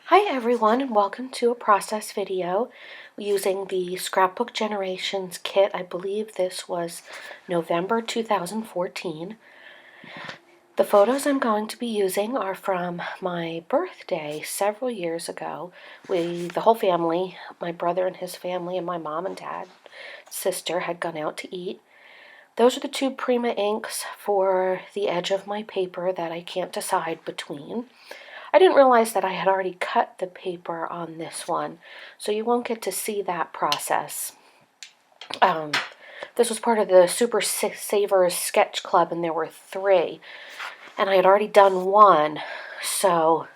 Hi everyone, and welcome to a process video using the Scrapbook Generations kit. I believe this was November 2014. The photos I'm going to be using are from my birthday several years ago. The whole family, my brother and his family, and my mom and dad, sister had gone out to eat. Those are the two Prima inks for the edge of my paper that I can't decide between. I didn't realize that I had already cut the paper on this one, so you won't get to see that process. This was part of the Super Savers Sketch Club, and there were 3, and I had already done one, so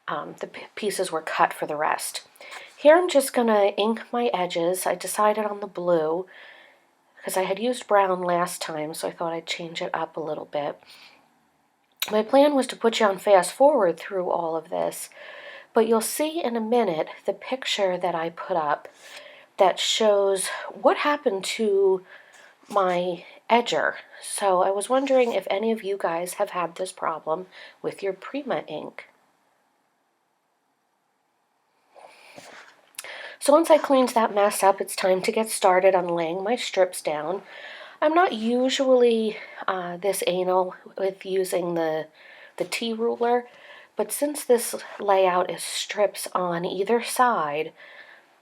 the pieces were cut for the rest. Here I'm just going to ink my edges. I decided on the blue, because I had used brown last time, so I thought I'd change it up a little bit. My plan was to put you on fast forward through all of this, but you'll see in a minute the picture that I put up that shows what happened to my edger. So I was wondering if any of you guys have had this problem with your Prima ink. So once I cleaned that mess up, it's time to get started on laying my strips down. I'm not usually this anal with using the T-ruler, but since this layout is strips on either side,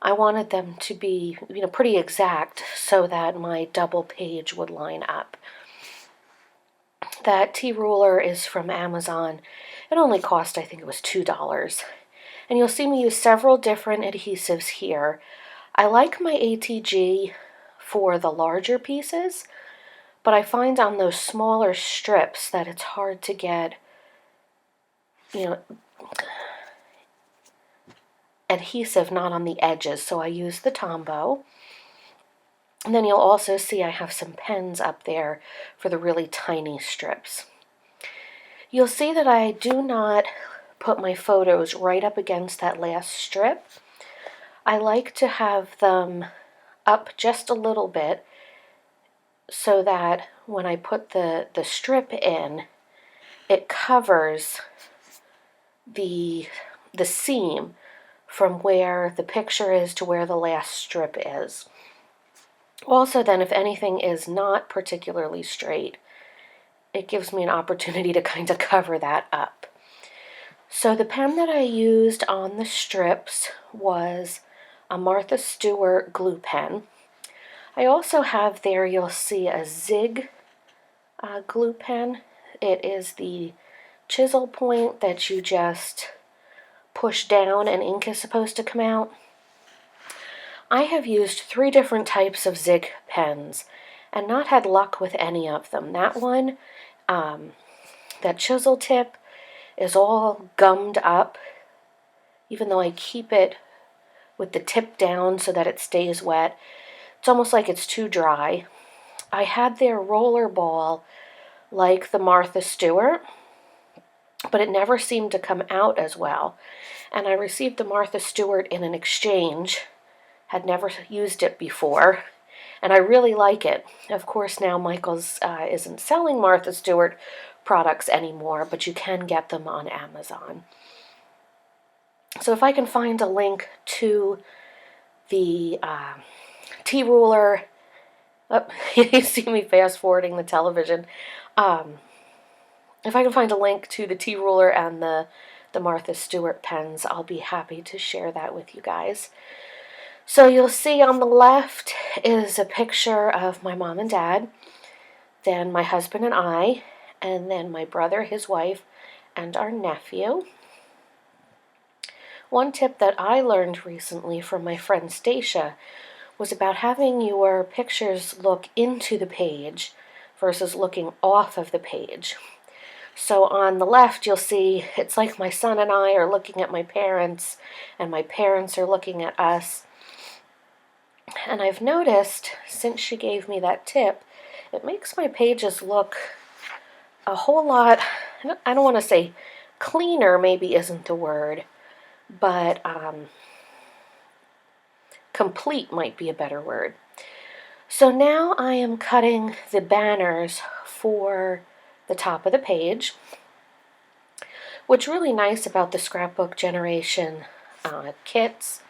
I wanted them to be, pretty exact so that my double page would line up. That T-ruler is from Amazon. It only cost, I think it was $2. And you'll see me use several different adhesives here. I like my ATG for the larger pieces, but I find on those smaller strips that it's hard to get, adhesive not on the edges, so I use the Tombow. And then you'll also see I have some pens up there for the really tiny strips. You'll see that I do not put my photos right up against that last strip. I like to have them up just a little bit so that when I put the strip in, it covers the seam from where the picture is to where the last strip is. Also then, if anything is not particularly straight, it gives me an opportunity to kind of cover that up. So the pen that I used on the strips was a Martha Stewart glue pen. I also have there, you'll see a Zig glue pen. It is the chisel point that you just push down and ink is supposed to come out. I have used 3 different types of Zig pens and not had luck with any of them. That one, that chisel tip, is all gummed up, even though I keep it with the tip down so that it stays wet. It's almost like it's too dry. I had their roller ball like the Martha Stewart, but it never seemed to come out as well. And I received the Martha Stewart in an exchange, had never used it before, and I really like it. Of course, now Michael's isn't selling Martha Stewart products anymore, but you can get them on Amazon. So if I can find a link to the T-ruler, you see me fast forwarding the television. If I can find a link to the T-ruler and the Martha Stewart pens, I'll be happy to share that with you guys. So you'll see on the left is a picture of my mom and dad, then my husband and I, and then my brother, his wife, and our nephew. One tip that I learned recently from my friend Stacia was about having your pictures look into the page versus looking off of the page. So on the left, you'll see it's like my son and I are looking at my parents, and my parents are looking at us. And I've noticed, since she gave me that tip, it makes my pages look a whole lot, I don't want to say cleaner, maybe isn't the word, but complete might be a better word. So now I am cutting the banners for the top of the page. What's really nice about the scrapbook generation kits,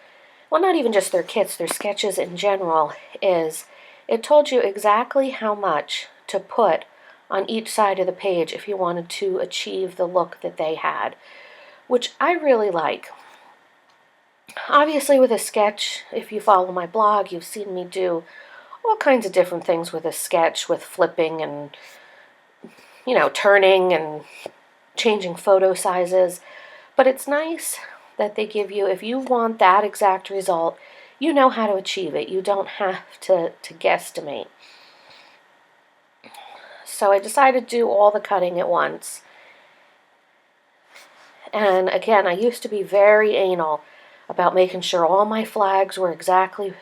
well, not even just their kits, their sketches in general, is it told you exactly how much to put on each side of the page if you wanted to achieve the look that they had, which I really like. Obviously, with a sketch, if you follow my blog, you've seen me do all kinds of different things with a sketch, with flipping and, turning and changing photo sizes. But it's nice that they give you, if you want that exact result, you know how to achieve it. You don't have to guesstimate. So I decided to do all the cutting at once. And again, I used to be very anal about making sure all my flags were exactly,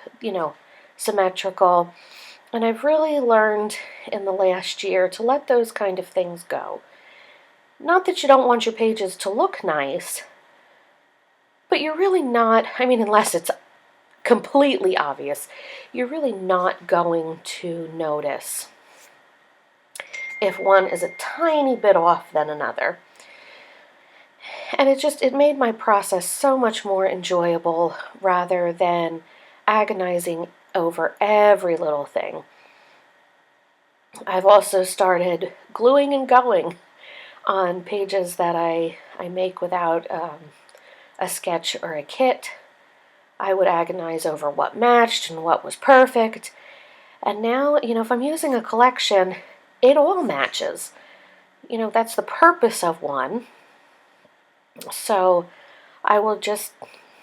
symmetrical. And I've really learned in the last year to let those kind of things go. Not that you don't want your pages to look nice, but you're really not, unless it's completely obvious, you're really not going to notice if one is a tiny bit off than another. And it made my process so much more enjoyable rather than agonizing over every little thing. I've also started gluing and going on pages that I make without a sketch or a kit. I would agonize over what matched and what was perfect. And now, if I'm using a collection, it all matches. That's the purpose of one. So I will just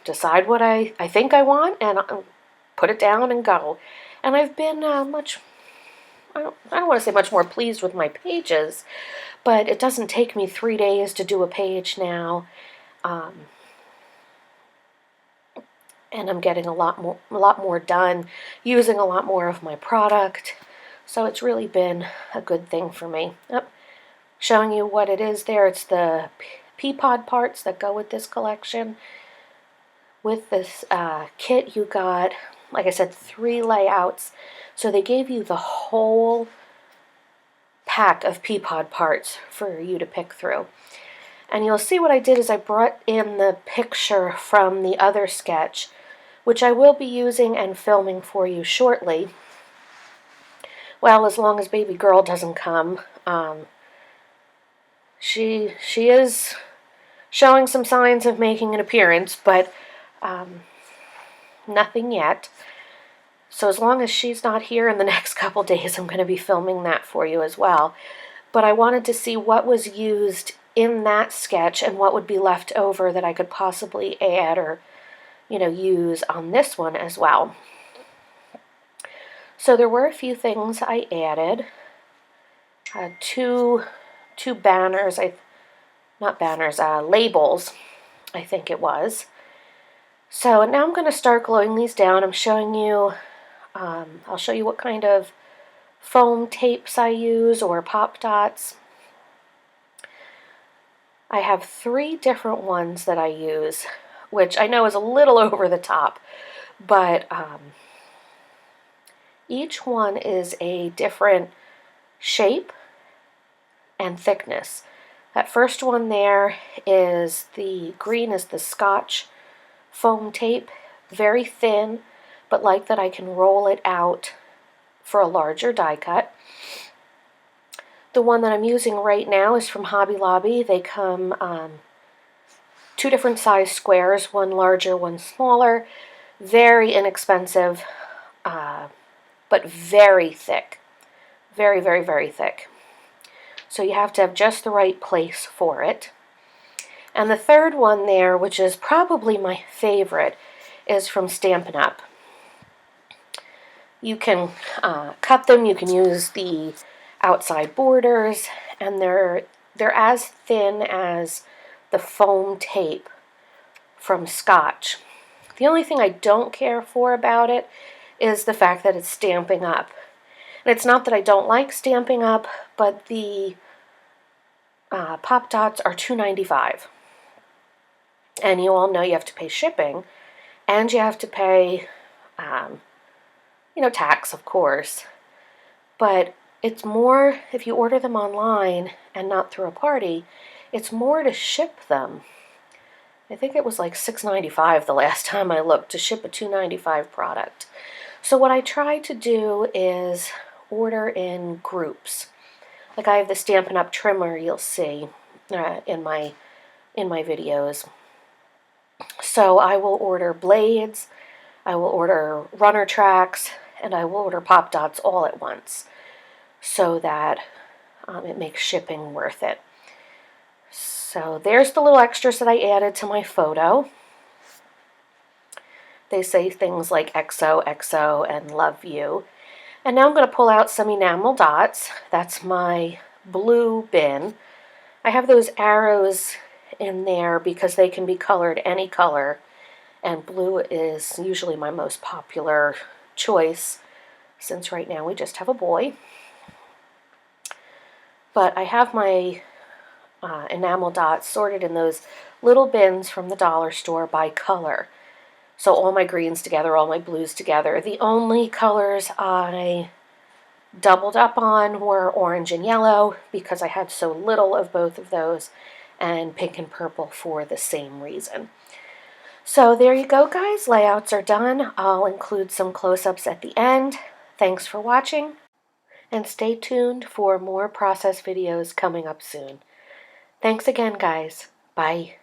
decide what I think I want and put it down and go. And I've been I don't want to say much more pleased with my pages, but it doesn't take me 3 days to do a page now. And I'm getting a lot more done, using a lot more of my product. So it's really been a good thing for me. Yep. Showing you what it is there. It's the pea pod parts that go with this collection. With this kit, you got, like I said, 3 layouts. So they gave you the whole pack of pea pod parts for you to pick through. And you'll see what I did is I brought in the picture from the other sketch, which I will be using and filming for you shortly. Well, as long as baby girl doesn't come. She is showing some signs of making an appearance, but nothing yet. So as long as she's not here in the next couple days, I'm going to be filming that for you as well. But I wanted to see what was used in that sketch and what would be left over that I could possibly add or, use on this one as well. So there were a few things I added. Two banners, labels, I think it was. So now I'm going to start gluing these down. I'm showing you, I'll show you what kind of foam tapes I use or pop dots. I have 3 different ones that I use, which I know is a little over the top, but each one is a different shape and thickness. That first one there is the green is the Scotch foam tape, very thin, but like that I can roll it out for a larger die cut. The one that I'm using right now is from Hobby Lobby. They come 2 different size squares, one larger, one smaller. Very inexpensive, but very thick. Very, very, very thick. So you have to have just the right place for it. And the third one there, which is probably my favorite, is from Stampin' Up. You can cut them, you can use the outside borders, and they're as thin as the foam tape from Scotch. The only thing I don't care for about it is the fact that it's Stampin' Up. And it's not that I don't like Stampin' Up, but the Pop Dots are $2.95. And you all know you have to pay shipping, and you have to pay, tax, of course. But it's more, if you order them online and not through a party, It's more to ship them. I think it was like $6.95 the last time I looked to ship a $2.95 product. So what I try to do is order in groups. Like I have the Stampin' Up! Trimmer you'll see in my videos. So I will order blades, I will order runner tracks, and I will order pop dots all at once so that it makes shipping worth it. So there's the little extras that I added to my photo. They say things like XO, XO, and love you. And now I'm going to pull out some enamel dots. That's my blue bin. I have those arrows in there because they can be colored any color. And blue is usually my most popular choice since right now we just have a boy. But I have my enamel dots sorted in those little bins from the dollar store by color. So all my greens together, all my blues together. The only colors I doubled up on were orange and yellow because I had so little of both of those, and pink and purple for the same reason. So there you go, guys. Layouts are done. I'll include some close-ups at the end. Thanks for watching, and stay tuned for more process videos coming up soon. Thanks again, guys. Bye.